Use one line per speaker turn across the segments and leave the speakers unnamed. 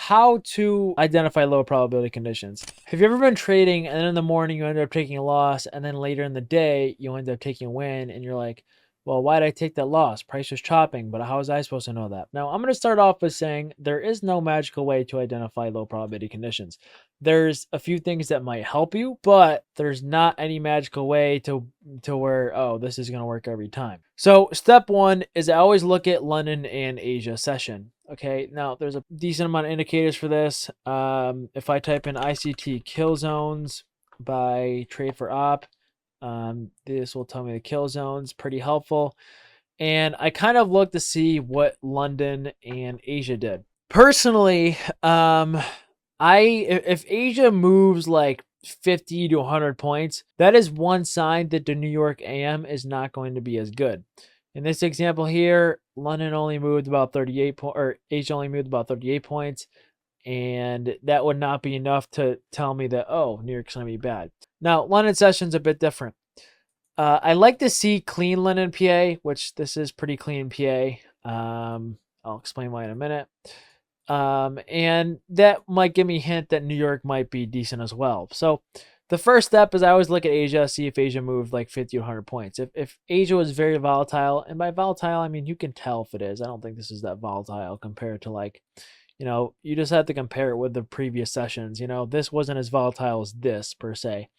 how to identify low probability conditions. Have you ever been trading and then in the morning you end up taking a loss and then later in the day you end up taking a win and you're like, well, why did I take that loss? Price was chopping, but how was I supposed to know that? Now, I'm going to start off with saying there is no magical way to identify low probability conditions. There's a few things that might help you, but there's not any magical way to where, oh, this is going to work every time. So step one is I always look at London and Asia session. Okay, now there's a decent amount of indicators for this. If I type in ICT kill zones by Trade for Op, this will tell me the kill zones, pretty helpful. And I kind of look to see what London and Asia did. Personally, if Asia moves like 50 to 100 points, that is one sign that the New York AM is not going to be as good. In this example here, London only moved about 38 points, or Asia only moved about 38 points, and that would not be enough to tell me that, oh, New York's going to be bad. Now, London session's a bit different. I like to see clean London PA, which this is pretty clean PA. I'll explain why in a minute. And that might give me a hint that New York might be decent as well. So the first step is I always look at Asia, see if Asia moved like 50 to 100 points. If Asia was very volatile, and by volatile, I mean, you can tell if it is. I don't think this is that volatile compared to like, you just have to compare it with the previous sessions. This wasn't as volatile as this per se.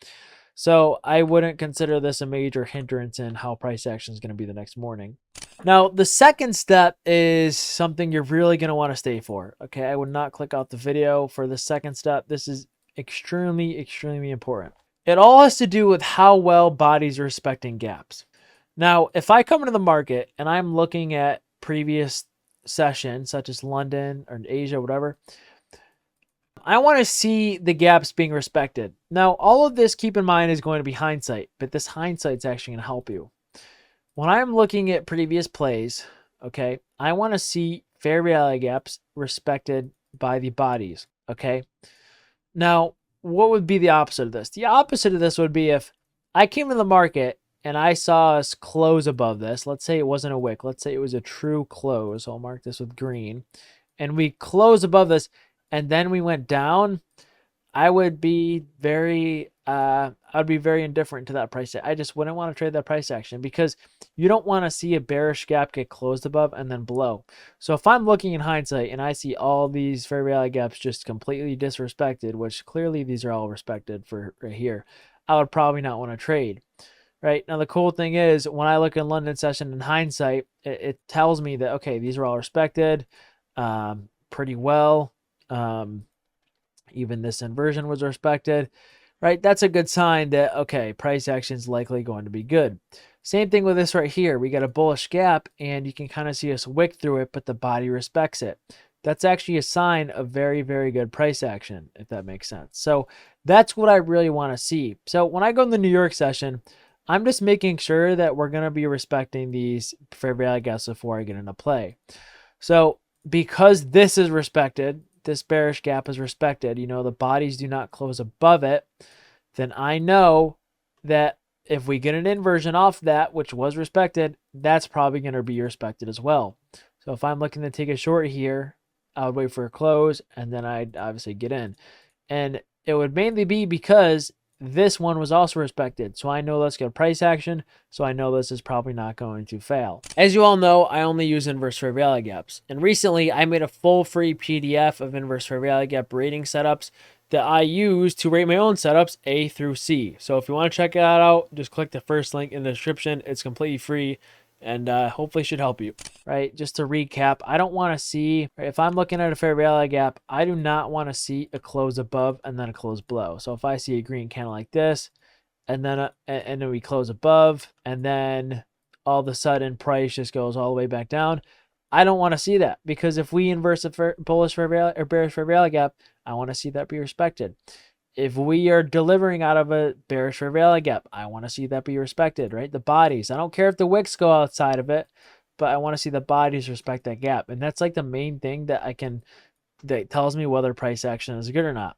So I wouldn't consider this a major hindrance in how price action is going to be the next morning. Now, the second step is something you're really going to want to stay for. Okay, I would not click off the video for the second step. This is extremely, extremely important. It all has to do with how well bodies are respecting gaps. Now, if I come into the market and I'm looking at previous sessions, such as London or Asia, whatever, I want to see the gaps being respected. Now, all of this, keep in mind, is going to be hindsight, but this hindsight's actually going to help you. When I'm looking at previous plays, okay, I want to see fair value gaps respected by the bodies, okay? Now, what would be the opposite of this? The opposite of this would be if I came in the market and I saw us close above this. Let's say it wasn't a wick. Let's say it was a true close. I'll mark this with green. And we close above this, and then we went down. I would be very indifferent to that price. I just wouldn't want to trade that price action because you don't want to see a bearish gap get closed above and then below. So if I'm looking in hindsight and I see all these fair value gaps just completely disrespected, which clearly these are all respected for right here, I would probably not want to trade. Right now, the cool thing is when I look in London session in hindsight, it tells me that, okay, these are all respected pretty well. Even this inversion was respected, right? That's a good sign that, okay, price action is likely going to be good. Same thing with this right here. We got a bullish gap and you can kind of see us wick through it, but the body respects it. That's actually a sign of very, very good price action, if that makes sense. So that's what I really want to see. So when I go in the New York session, I'm just making sure that we're going to be respecting these fair value gaps before I get into play. So because this is respected, this bearish gap is respected, the bodies do not close above it, then I know that if we get an inversion off that, which was respected, that's probably going to be respected as well. So if I'm looking to take a short here, I would wait for a close, and then I'd obviously get in. And it would mainly be because this one was also respected. So I know let's get price action. So I know this is probably not going to fail. As you all know, I only use inverse fair value gaps. And recently I made a full free PDF of inverse fair value gap rating setups that I use to rate my own setups A through C. So if you want to check that out, just click the first link in the description. It's completely free and hopefully should help you, right? Just to recap, I don't want to see, if I'm looking at a fair value gap, I do not want to see a close above and then a close below. So if I see a green candle like this, and then we close above, and then all of a sudden price just goes all the way back down, I don't want to see that, because if we inverse a bullish fair value or bearish fair value gap, I want to see that be respected. If we are delivering out of a bearish fair value gap, I want to see that be respected, right? The bodies. I don't care if the wicks go outside of it, but I want to see the bodies respect that gap. And that's like the main thing that that tells me whether price action is good or not,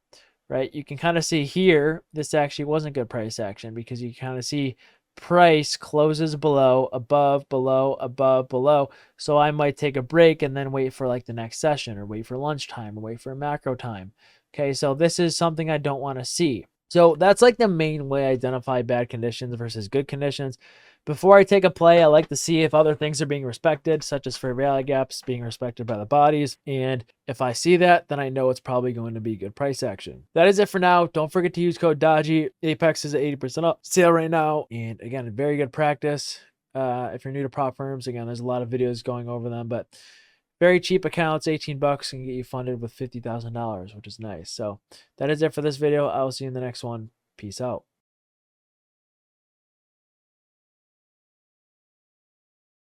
right? You can kind of see here, this actually wasn't good price action because you kind of see price closes below, above, below, above, below. So I might take a break and then wait for like the next session, or wait for lunchtime, or wait for macro time. Okay, so this is something I don't want to see. So that's like the main way I identify bad conditions versus good conditions. Before I take a play, I like to see if other things are being respected, such as fair value gaps being respected by the bodies. And if I see that, then I know it's probably going to be good price action. That is it for now. Don't forget to use code Dodgy. Apex is at 80% off sale right now. And again, very good practice. If you're new to prop firms, again, there's a lot of videos going over them, but very cheap accounts, 18 bucks, can get you funded with $50,000, which is nice. So that is it for this video. I will see you in the next one. Peace out.